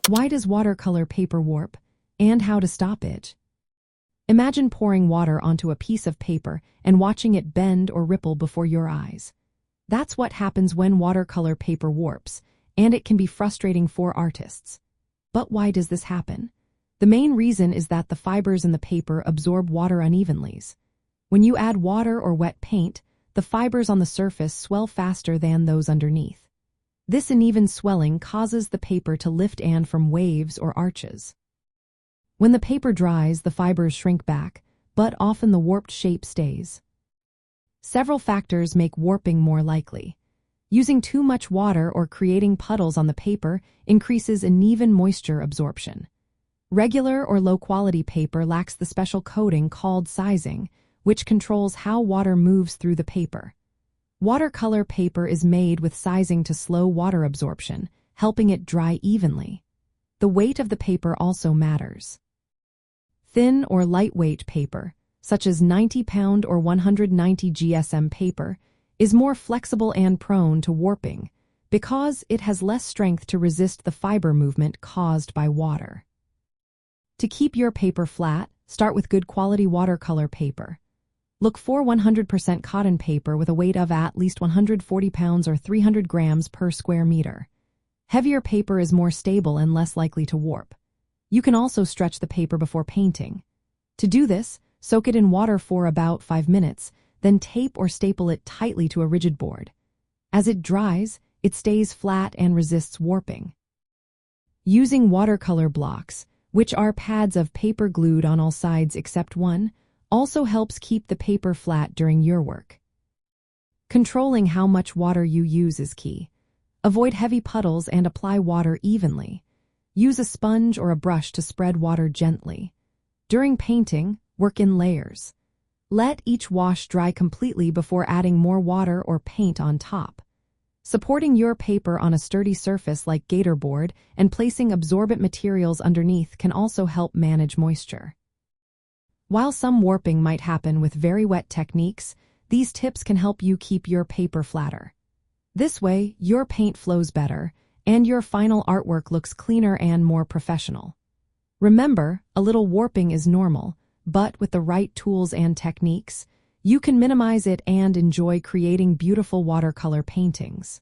Why does watercolor paper warp, and how to stop it? Imagine pouring water onto a piece of paper and watching it bend or ripple before your eyes. That's what happens when watercolor paper warps, and it can be frustrating for artists. But why does this happen? The main reason is that the fibers in the paper absorb water unevenly. When you add water or wet paint, the fibers on the surface swell faster than those underneath. This uneven swelling causes the paper to lift and form waves or arches. When the paper dries, the fibers shrink back, but often the warped shape stays. Several factors make warping more likely. Using too much water or creating puddles on the paper increases uneven moisture absorption. Regular or low-quality paper lacks the special coating called sizing, which controls how water moves through the paper. Watercolor paper is made with sizing to slow water absorption, helping it dry evenly. The weight of the paper also matters. Thin or lightweight paper, such as 90-pound or 190 GSM paper, is more flexible and prone to warping because it has less strength to resist the fiber movement caused by water. To keep your paper flat, start with good quality watercolor paper. Look for 100% cotton paper with a weight of at least 140 pounds or 300 grams per square meter. Heavier paper is more stable and less likely to warp. You can also stretch the paper before painting. To do this, soak it in water for about 5 minutes, then tape or staple it tightly to a rigid board. As it dries, it stays flat and resists warping. Using watercolor blocks, which are pads of paper glued on all sides except one, also helps keep the paper flat during your work. Controlling how much water you use is key. Avoid heavy puddles and apply water evenly. Use a sponge or a brush to spread water gently. During painting, work in layers. Let each wash dry completely before adding more water or paint on top. Supporting your paper on a sturdy surface like gator board and placing absorbent materials underneath can also help manage moisture. While some warping might happen with very wet techniques, these tips can help you keep your paper flatter. This way, your paint flows better, and your final artwork looks cleaner and more professional. Remember, a little warping is normal, but with the right tools and techniques, you can minimize it and enjoy creating beautiful watercolor paintings.